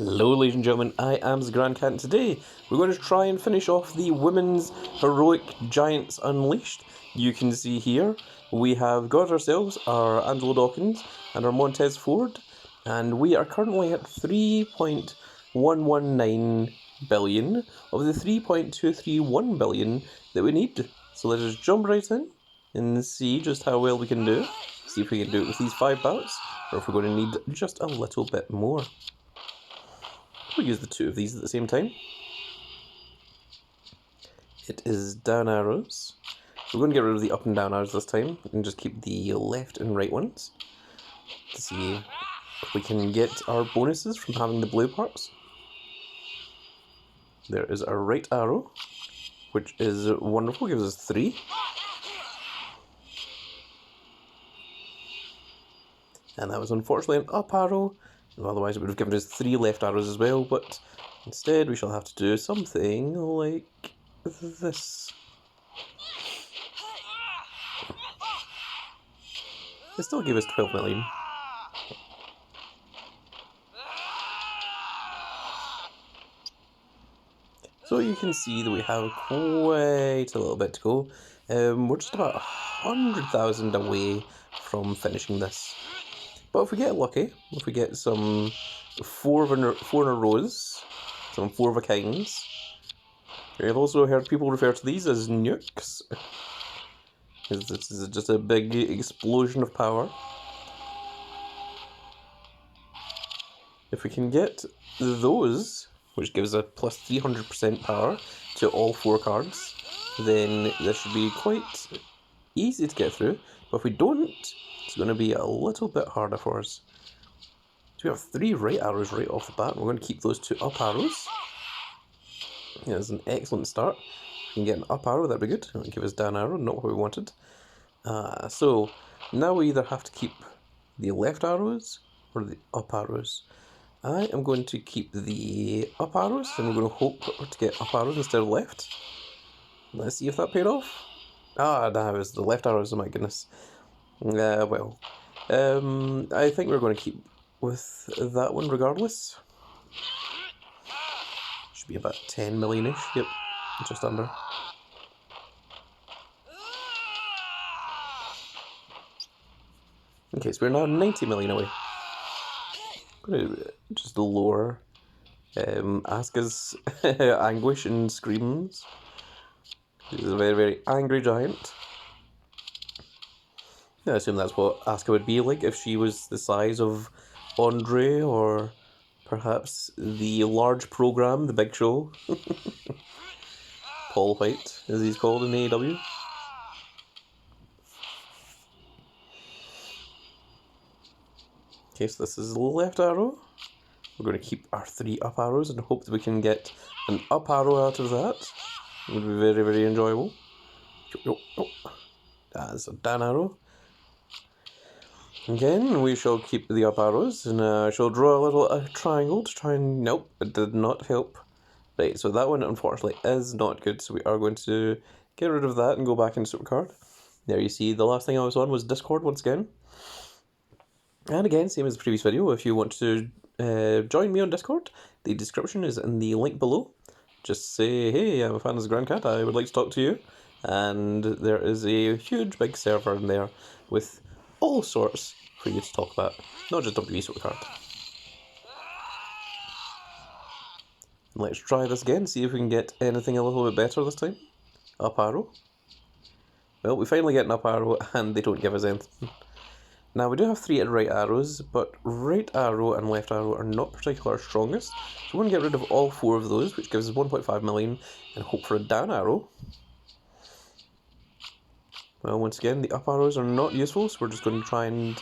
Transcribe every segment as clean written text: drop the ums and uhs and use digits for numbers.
Hello ladies and gentlemen, I am the Grand Cat and today we're going to try and finish off the Women's Heroic Giants Unleashed. You can see here we have got ourselves our Angelo Dawkins and our Montez Ford, and we are currently at 3.119 billion of the 3.231 billion that we need. So let us jump right in and see just how well we can do. See if we can do it with these 5 bouts, or if we're going to need just a little bit more. We'll use the 2 of these at the same time. It is down arrows. We're going to get rid of the up and down arrows this time and just keep the left and right ones to see if we can get our bonuses from having the blue parts. There is our right arrow, which is wonderful, gives us 3. And that was unfortunately an up arrow, otherwise it would have given us 3 left arrows as well, but instead we shall have to do something like this. It still gave us 12 million. So you can see that we have quite a little bit to go. We're just about 100,000 away from finishing this. But if we get lucky, if we get some 4 in a rows, some 4 of a kinds. I've also heard people refer to these as nukes. This is just a big explosion of power. If we can get those, which gives a plus 300% power to all 4 cards, then this should be quite easy to get through. But if we don't, it's going to be a little bit harder for us. So we have 3 right arrows right off the bat. We're going to keep those 2 up arrows. Yeah, that's an excellent start. If we can get an up arrow, that'd be good. It'll give us down arrow, not what we wanted. So now we either have to keep the left arrows or the up arrows. I am going to keep the up arrows, and I'm going to hope to get up arrows instead of left. Let's see if that paid off. No, it was the left arrows, oh my goodness. I think we're going to keep with that one regardless. Should be about 10 million-ish, yep, just under. Okay, so we're now 90 million away. I'm going to just lower Asuka's anguish and screams. He's a very, very angry giant. I assume that's what Asuka would be like if she was the size of Andre, or perhaps the large program, the Big Show. Paul White, as he's called in AEW. Okay, so this is the left arrow. We're going to keep our 3 up arrows and hope that we can get an up arrow out of that. It would be very, very enjoyable. That's a down arrow. Again, we shall keep the up arrows, and I shall draw a little triangle to try and... Nope, it did not help. Right, so that one unfortunately is not good, so we are going to get rid of that and go back into Supercard. There you see, the last thing I was on was Discord once again. And again, same as the previous video, if you want to join me on Discord, the description is in the link below. Just say, hey, I'm a fan of the Grand Cat, I would like to talk to you. And there is a huge big server in there with all sorts for you to talk about, not just WWE Supercard. Let's try this again, see if we can get anything a little bit better this time. Up arrow. Well, we finally get an up arrow and they don't give us anything. Now we do have 3 right arrows, but right arrow and left arrow are not particularly our strongest. So we're going to get rid of all 4 of those, which gives us 1.5 million, and hope for a down arrow. Well, once again, the up arrows are not useful, so we're just going to try and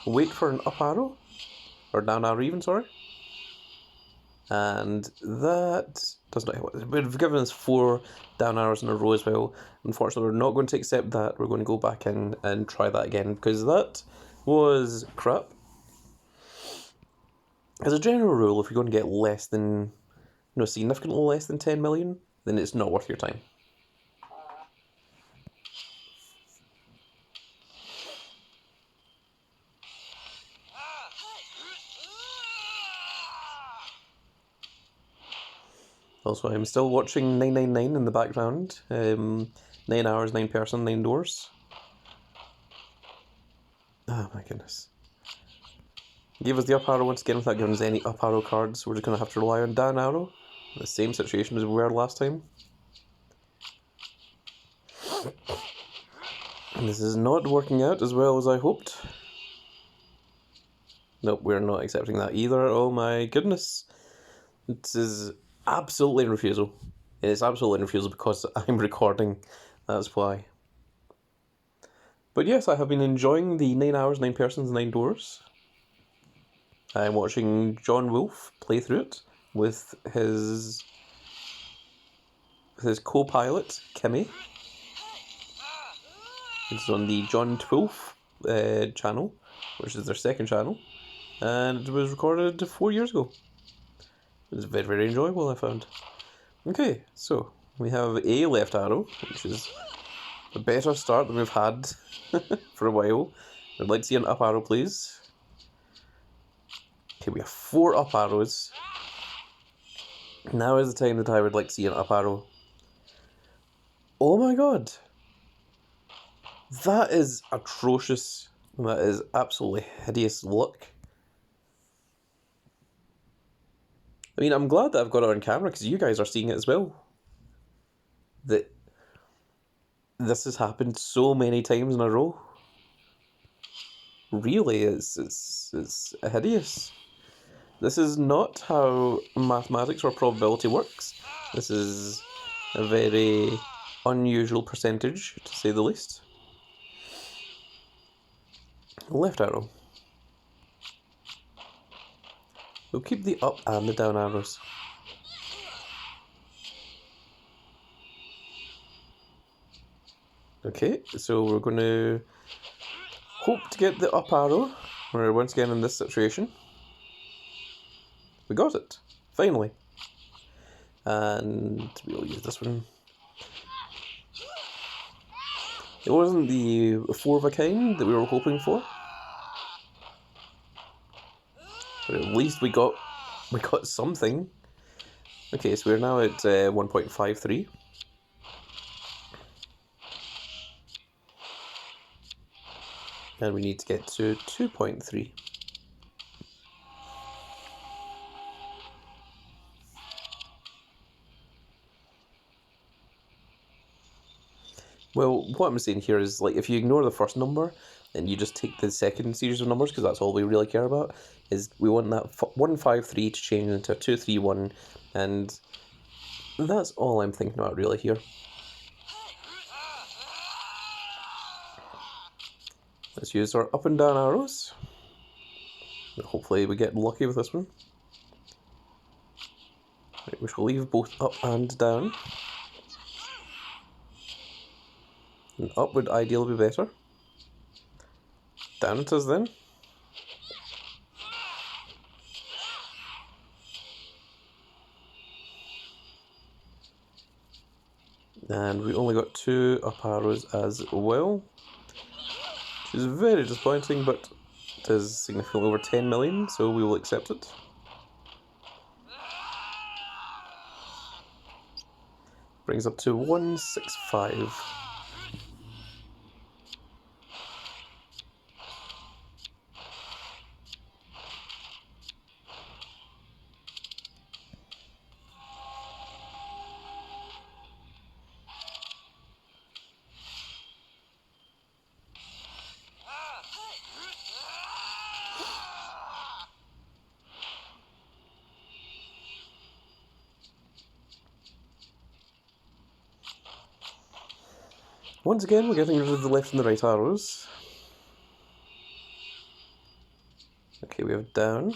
wait for an up arrow, or down arrow even, sorry. And that does not help. We've given us 4 down arrows in a row as well. Unfortunately, we're not going to accept that. We're going to go back in and try that again, because that was crap. As a general rule, if you're going to get less than, significantly less than 10 million, then it's not worth your time. Also, I'm still watching 999 in the background. 9 hours, 9 person, 9 doors. Oh my goodness. Gave us the up arrow once again without giving us any up arrow cards. We're just going to have to rely on down arrow. The same situation as we were last time. And this is not working out as well as I hoped. Nope, we're not accepting that either. Oh my goodness. This is absolutely a refusal. It is absolutely a refusal because I'm recording. That's why. But yes, I have been enjoying the 9 hours, 9 persons, 9 doors. I'm watching John Wolfe play through it with his co-pilot, Kimmy. It's on the John Wolfe channel, which is their second channel, and it was recorded 4 years ago. It was very, very enjoyable, I found. Okay, so we have a left arrow, which is a better start than we've had for a while. I'd like to see an up arrow, please. Okay, we have 4 up arrows. Now is the time that I would like to see an up arrow. Oh my god! That is atrocious. That is absolutely hideous luck. I mean, I'm glad that I've got it on camera because you guys are seeing it as well. That this has happened so many times in a row. Really, it's hideous. This is not how mathematics or probability works. This is a very unusual percentage, to say the least. Left arrow. We'll keep the up and the down arrows. Okay, so we're going to hope to get the up arrow. We're once again in this situation. We got it, finally. And we'll use this one. It wasn't the 4 of a kind that we were hoping for. But at least we got something. Okay, so we're now at 1.53. And we need to get to 2.3. Well, what I'm saying here is, like, if you ignore the first number and you just take the second series of numbers, because that's all we really care about, is we want that 153 to change into 231, and that's all I'm thinking about really here. Let's use our up and down arrows. Hopefully we get lucky with this one. Right, we shall leave both up and down. And up would ideally be better. Down it is then. And we only got 2 up arrows as well, which is very disappointing, but it is significantly over 10 million, so we will accept it. Brings up to 165. Once again, we're getting rid of the left and the right arrows. Okay, we have down.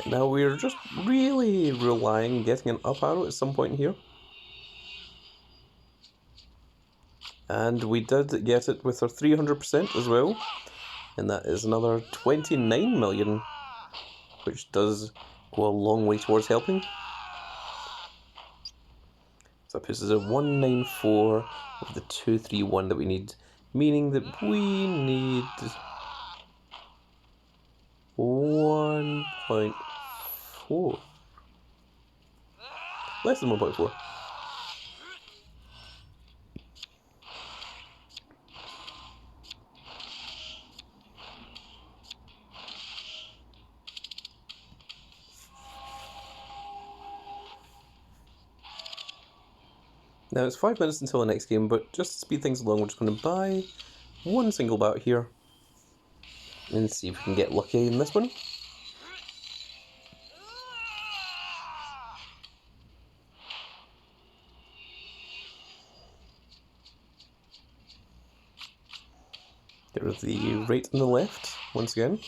And now we're just really relying on getting an up arrow at some point here. And we did get it with our 300% as well. And that is another 29 million, which does go a long way towards helping. So that puts us at 194 of the 231 that we need, meaning that we need 1.4. less than 1.4. Now it's 5 minutes until the next game, but just to speed things along, we're just going to buy one single bat here and see if we can get lucky in this one. Get rid of the right and the left once again.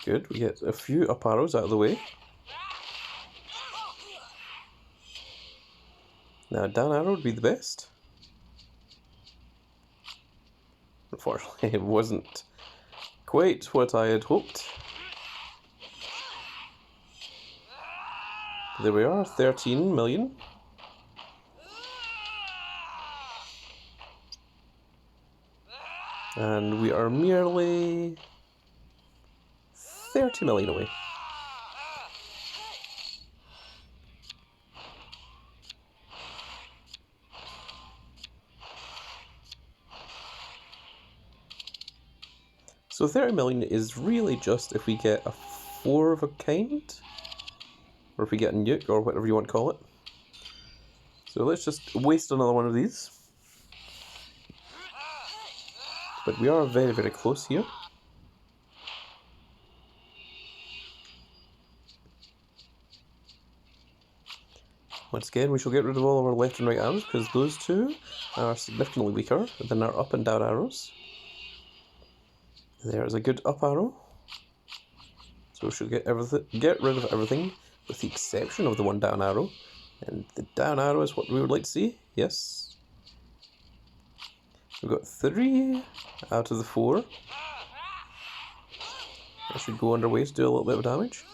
Good, we get a few up arrows out of the way. Now down arrow would be the best. Unfortunately, it wasn't quite what I had hoped. There we are, 13 million. And we are merely 30 million away. So 30 million is really just if we get a 4 of a kind, or if we get a nuke, or whatever you want to call it. So let's just waste another one of these. But we are very, very close here. Once again, we shall get rid of all of our left and right arrows, because those two are significantly weaker than our up and down arrows. There's a good up arrow. So we should get rid of everything, with the exception of the one down arrow. And the down arrow is what we would like to see, yes. We've got 3 out of the 4. That should go underway to do a little bit of damage.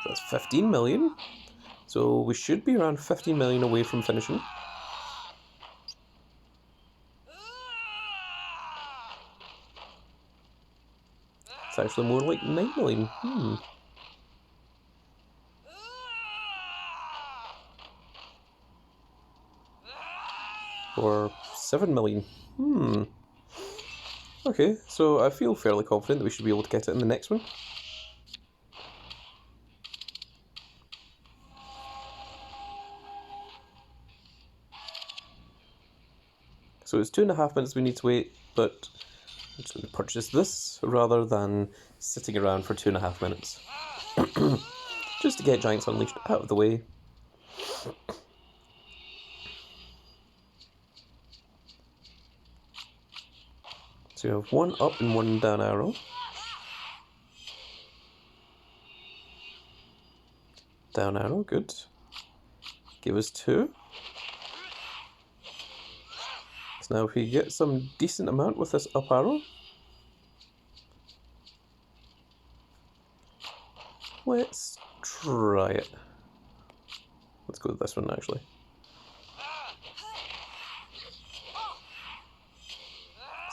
So that's 15 million. So we should be around 15 million away from finishing. It's actually more like 9 million. Or 7 million. Okay, so I feel fairly confident that we should be able to get it in the next one. So it's 2.5 minutes we need to wait, but I'm just going to purchase this rather than sitting around for 2.5 minutes. Just to get Giants Unleashed out of the way. So you have 1 up and 1 down arrow. Down arrow, good. Give us 2. So now if we get some decent amount with this up arrow, let's try it. Let's go with this one actually.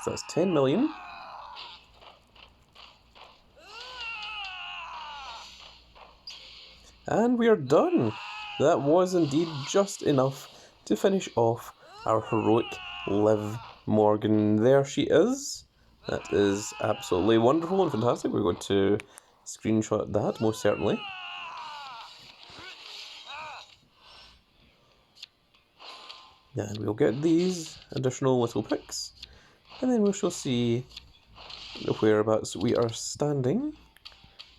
So that's 10 million. And we are done. That was indeed just enough to finish off our heroic Liv Morgan. There she is. That is absolutely wonderful and fantastic. We're going to screenshot that, most certainly. And we'll get these additional little pics. And then we shall see whereabouts we are standing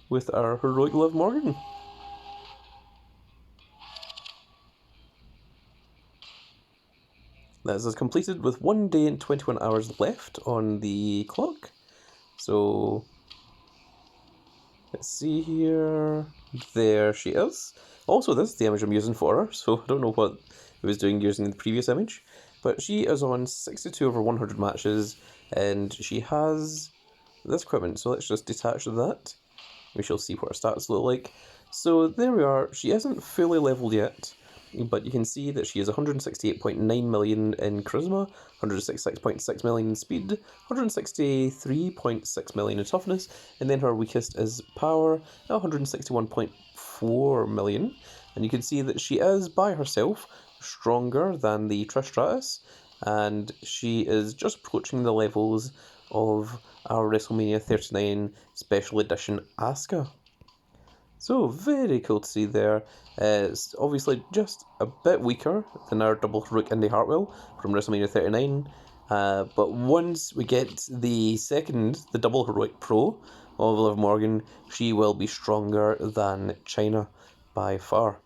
with our heroic Liv Morgan. That is completed with 1 day and 21 hours left on the clock. So let's see here. There she is. Also, this is the image I'm using for her, so I don't know what I was doing using the previous image. But she is on 62 over 100 matches, and she has this equipment. So let's just detach that. We shall see what her stats look like. So there we are. She isn't fully leveled yet, but you can see that she is 168.9 million in charisma, 166.6 million in speed, 163.6 million in toughness, and then her weakest is power at 161.4 million. And you can see that she is by herself stronger than the Trish Stratus, and she is just approaching the levels of our WrestleMania 39 Special Edition Asuka. So, very cool to see there. It's obviously just a bit weaker than our double heroic Indy Hartwell from WrestleMania 39. But once we get the double heroic pro of Liv Morgan, she will be stronger than Chyna by far.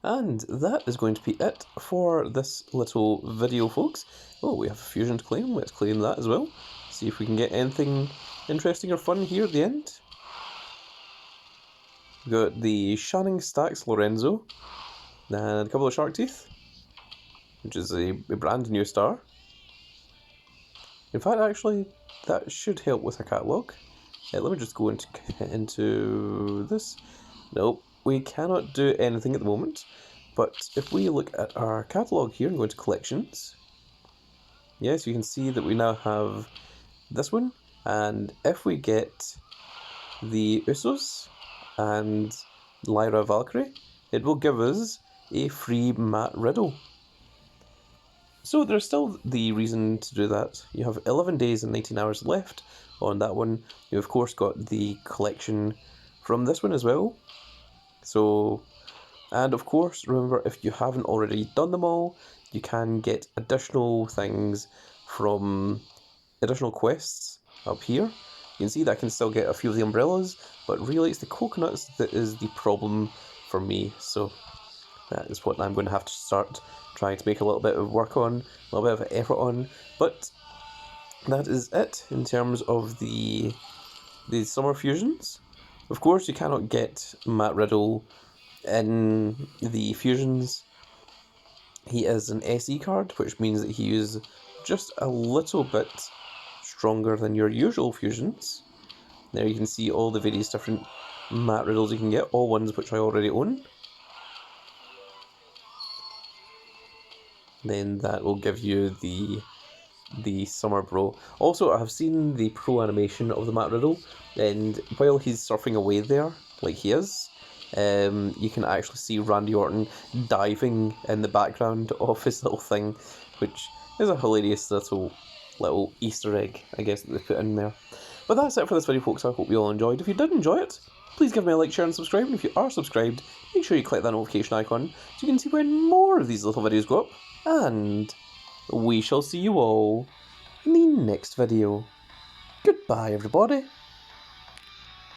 And that is going to be it for this little video, folks. Oh, we have a fusion to claim. Let's claim that as well. See if we can get anything interesting or fun here at the end. We've got the Shining Stacks Lorenzo and a couple of Shark Teeth, which is a brand new star. In fact, actually, that should help with our catalogue. Let me just go into this. Nope, we cannot do anything at the moment. But if we look at our catalogue here and go into collections, yes, you can see that we now have this one. And if we get the Usos and Lyra Valkyrie, it will give us a free Matt Riddle. So there's still the reason to do that. You have 11 days and 19 hours left on that one. You of course got the collection from this one as well. So, and of course, remember, if you haven't already done them all, you can get additional things from additional quests up here. You can see that I can still get a few of the umbrellas, but really it's the coconuts that is the problem for me. So that is what I'm going to have to start trying to make a little bit of work on, a little bit of effort on. But that is it in terms of the summer fusions. Of course, you cannot get Matt Riddle in the fusions. He is an SE card, which means that he is just a little bit stronger than your usual fusions. There you can see all the various different Matt Riddles you can get, all ones which I already own. Then that will give you the Summer Bro. Also, I have seen the pro animation of the Matt Riddle, and while he's surfing away there, like he is, you can actually see Randy Orton diving in the background of his little thing, which is a hilarious little Easter egg, I guess, that they put in there. But that's it for this video, folks. I hope you all enjoyed. If you did enjoy it, please give me a like, share and subscribe, and if you are subscribed, make sure you click that notification icon so you can see when more of these little videos go up. And we shall see you all in the next video. Goodbye, everybody.